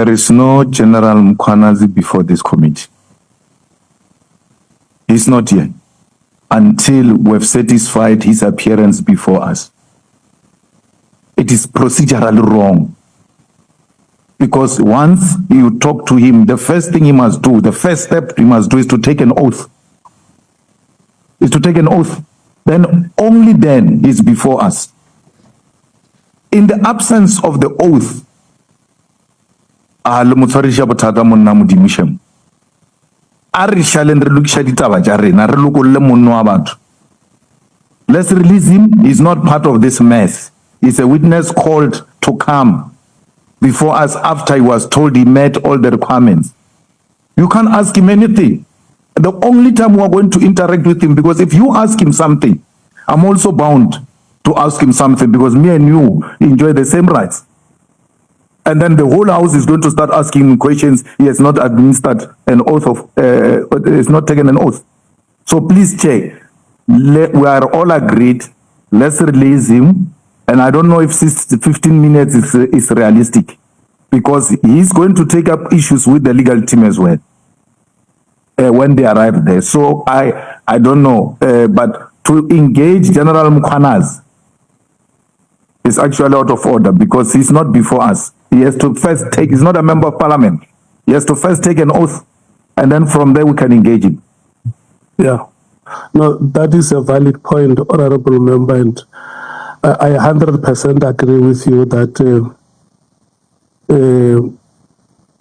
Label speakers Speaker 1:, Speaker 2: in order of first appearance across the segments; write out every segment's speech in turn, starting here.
Speaker 1: There is no General Mkhwanazi before this committee. He's not here until we've satisfied his appearance before us. It is procedurally wrong. Because once you talk to him, the first thing he must do, the first step he must do is to take an oath. Is to take an oath. Then, only then, he's before us. In the absence of the oath, let's release him. He's not part of this mess. He's a witness called to come before us after he was told he met all the requirements. You can't ask him anything. The only time we are going to interact with him, because if you ask him something, I'm also bound to ask him something, because me and you enjoy the same rights. And then the whole house is going to start asking him questions. He has not administered an oath of, has not taken an oath. So please check. We are all agreed. Let's release him. And I don't know if 15 minutes is realistic, because he's going to take up issues with the legal team as well when they arrive there. So I don't know, but to engage General Mkhwanazi is actually out of order, because he's not before us. He has to first take, he's not a member of parliament. He has to first take an oath, and then from there we can engage him.
Speaker 2: Yeah, no, that is a valid point, Honorable Member, and I 100% agree with you that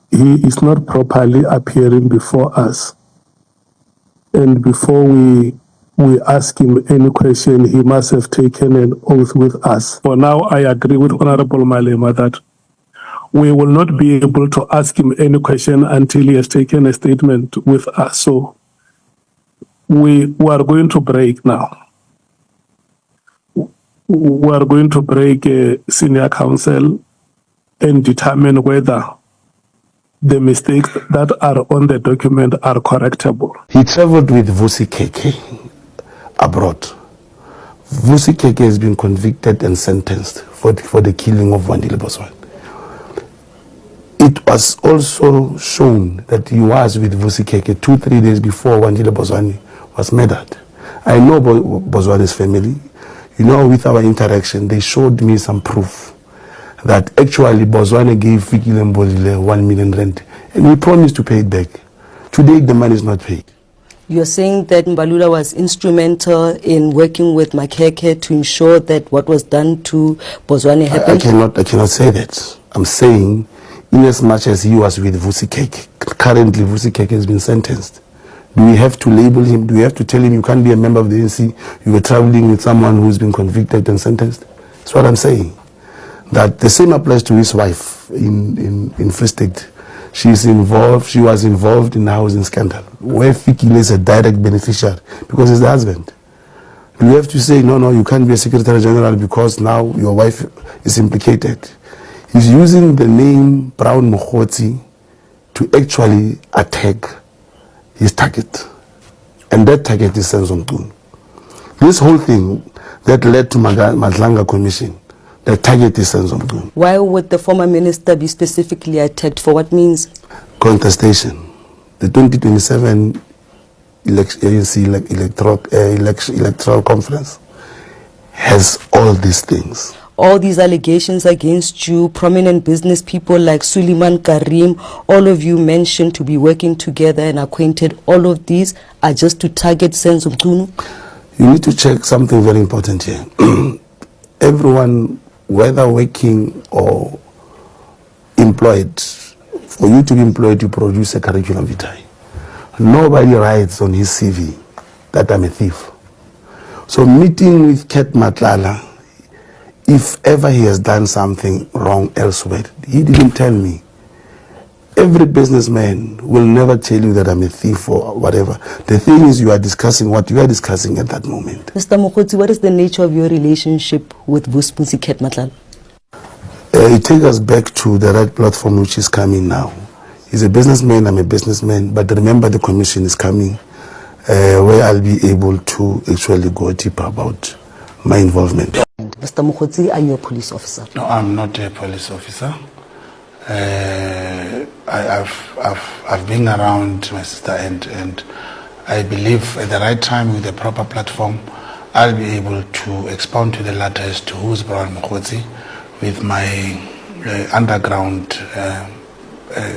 Speaker 2: he is not properly appearing before us. And before we ask him any question, he must have taken an oath with us. For now, I agree with Honorable Malema that we will not be able to ask him any question until he has taken a statement with us. So we are going to break now. We are going to break senior council and determine whether the mistakes that are on the document are correctable.
Speaker 3: He traveled with Vusi Keke abroad. Vusi Keke has been convicted and sentenced for the killing of Wandile Boswane. It was also shown that he was with Vusi Keke 2-3 days before Wandile Boswane was murdered. I know Boswane's family. You know, with our interaction, they showed me some proof that actually Boswane gave Fikile Mbolile 1 million rand, and we promised to pay it back. Today, the money is not paid.
Speaker 4: You're saying that Mbalula was instrumental in working with Makhekhe to ensure that what was done to Boswane happened?
Speaker 3: I cannot say that. I'm saying, in as much as he was with Vusi Keke, currently Vusi Keke has been sentenced. Do we have to label him? Do we have to tell him you can't be a member of the ANC? You were traveling with someone who's been convicted and sentenced? That's what I'm saying. That the same applies to his wife in Free State. She was involved in the housing scandal, where Fikile is a direct beneficiary because he's the husband. Do we have to say, no, you can't be a Secretary General because now your wife is implicated? He's using the name Brown Mokhotsi to actually attack his target, and that target is Senzo Mchunu. This whole thing that led to Madlanga Commission, the target is Senzo Mchunu.
Speaker 4: Why would the former minister be specifically attacked? For what means?
Speaker 3: Contestation. The 2027 electoral conference has all these things.
Speaker 4: All these allegations against you, prominent business people like Suleiman Karim, all of you mentioned to be working together and acquainted, all of these are just to target Senzo Mchunu?
Speaker 3: You need to check something very important here. Everyone, whether working or employed, for you to be employed, you produce a curriculum vitae. Nobody writes on his CV that I'm a thief. So meeting with Ket Matlala, if ever he has done something wrong elsewhere, he didn't tell me. Every businessman will never tell you that I'm a thief or whatever. The thing is, you are discussing what you are discussing at that moment.
Speaker 4: Mr. Mokhotsi, what is the nature of your relationship with Vusi Ket Matlala?
Speaker 3: It takes us back to the right platform which is coming now. He's a businessman, I'm a businessman, but remember the commission is coming where I'll be able to actually go deeper about my involvement.
Speaker 4: Mr. Mokhotsi, are you a police officer?
Speaker 3: No, I'm not a police officer. I've been around, my sister, and I believe at the right time with the proper platform, I'll be able to expound to the latter as to who's Brian Mokgotsi with my underground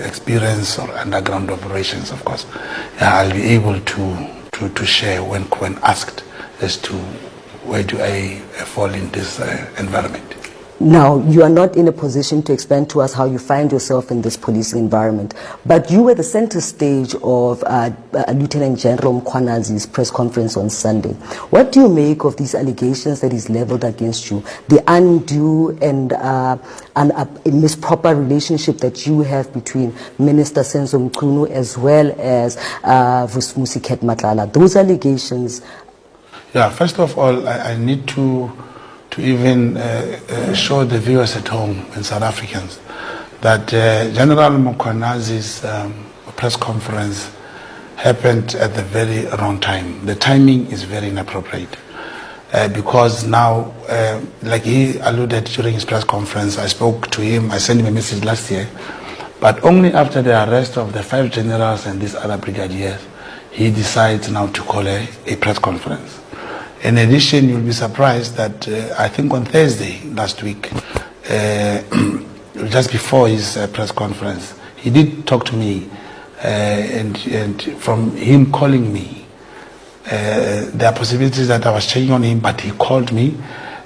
Speaker 3: experience or underground operations, of course. I'll be able to share when asked as to where do I fall in this environment.
Speaker 4: Now, you are not in a position to explain to us how you find yourself in this policing environment, but you were the center stage of Lieutenant General Mkhwanazi's press conference on Sunday. What do you make of these allegations that he's leveled against you, the undue and misproper relationship that you have between Minister Senzo Mchunu as well as Vusiket Matlala? Those allegations.
Speaker 3: Yeah, first of all, I need to even show the viewers at home and South Africans that General Mkhwanazi's press conference happened at the very wrong time. The timing is very inappropriate because now, like he alluded during his press conference, I spoke to him, I sent him a message last year, but only after the arrest of the 5 generals and these other brigadiers, he decides now to call a press conference. In addition, you'll be surprised that I think on Thursday last week, just before his press conference, he did talk to me, and from him calling me, there are possibilities that I was checking on him, but he called me,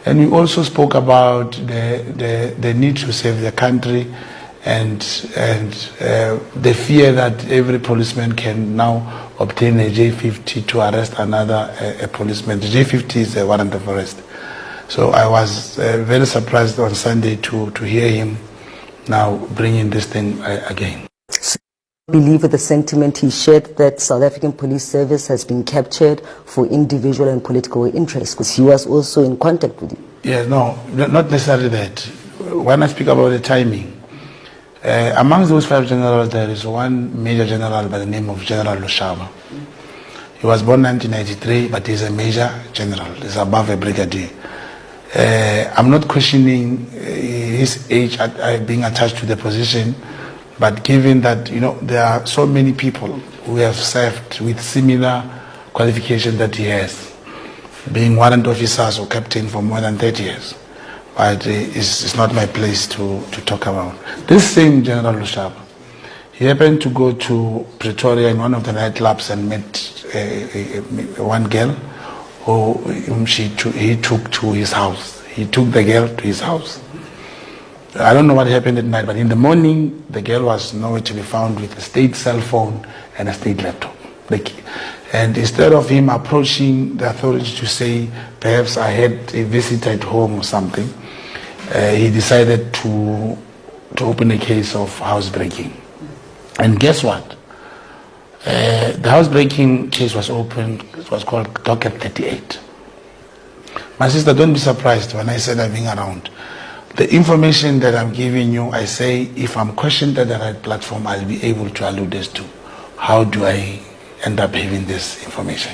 Speaker 3: and we also spoke about the need to save the country and the fear that every policeman can now obtain a J50 to arrest another a policeman. The J50 is a warrant of arrest. So I was very surprised on Sunday to hear him now bringing this thing again.
Speaker 4: So you believe with the sentiment he shared that South African Police Service has been captured for individual and political interests, because he was also in contact with you?
Speaker 3: Yes, no, not necessarily that. When I speak about the timing, amongst those 5 generals, there is one major general by the name of General Lushaba. He was born 1993, but he's a major general. He's above a brigadier. I'm not questioning his age being attached to the position, but given that there are so many people who have served with similar qualification that he has, being warrant officers or captain for more than 30 years. But it's not my place to talk about. This same General Lushaba, he happened to go to Pretoria in one of the nightclubs and met one girl whom he took to his house. He took the girl to his house. I don't know what happened at night, but in the morning, the girl was nowhere to be found with a state cell phone and a state laptop. And instead of him approaching the authorities to say, perhaps I had a visitor at home or something, he decided to open a case of housebreaking. And guess what? The housebreaking case was opened. It was called Docket 38. My sister, don't be surprised when I said I've been around. The information that I'm giving you, I say, if I'm questioned at the right platform, I'll be able to allude this to. How do I end up having this information?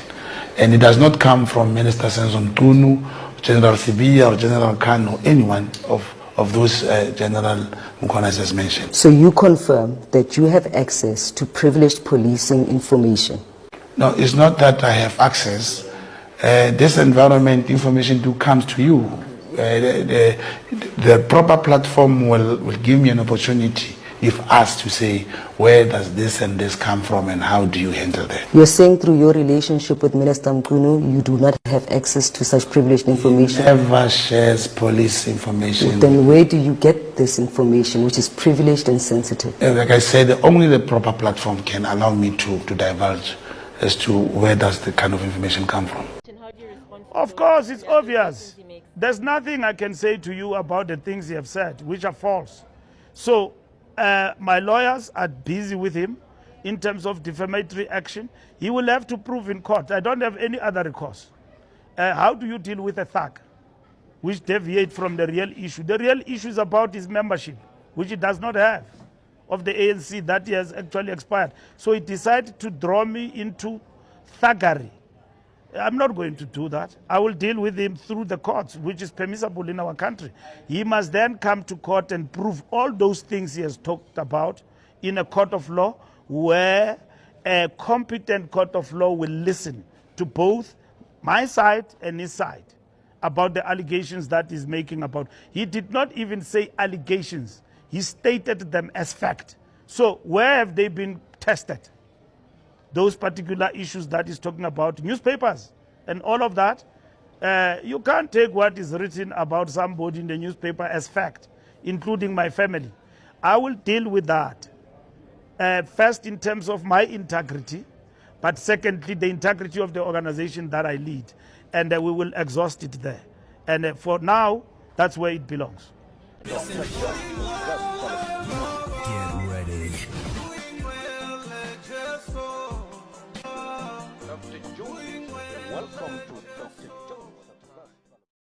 Speaker 3: And it does not come from Minister Senzo Mchunu, General Sibiya, or General Khan, or anyone of those General Mkhwanazi has mentioned.
Speaker 4: So you confirm that you have access to privileged policing information?
Speaker 3: No, it's not that I have access. This environment information comes to you. The proper platform will give me an opportunity, if asked, to say, where does this and this come from and how do you handle that?
Speaker 4: You're saying through your relationship with Minister Mchunu, you do not have access to such privileged information?
Speaker 3: He never shares police information.
Speaker 4: Then where do you get this information, which is privileged and sensitive?
Speaker 3: Like I said, only the proper platform can allow me to divulge as to where does the kind of information come from.
Speaker 5: Of course, it's obvious. There's nothing I can say to you about the things he have said, which are false. So my lawyers are busy with him in terms of defamatory action. He will have to prove in court. I don't have any other recourse. How do you deal with a thug which deviate from the real issue? The real issue is about his membership, which he does not have, of the ANC that he has actually expired. So he decided to draw me into thuggery. I'm not going to do that. I will deal with him through the courts, which is permissible in our country. He must then come to court and prove all those things he has talked about in a court of law where a competent court of law will listen to both my side and his side about the allegations that he's making about. He did not even say allegations. He stated them as fact. So where have they been tested? Those particular issues that he's talking about, newspapers and all of that. You can't take what is written about somebody in the newspaper as fact, including my family. I will deal with that. First, in terms of my integrity, but secondly, the integrity of the organization that I lead. And we will exhaust it there. And for now, that's where it belongs.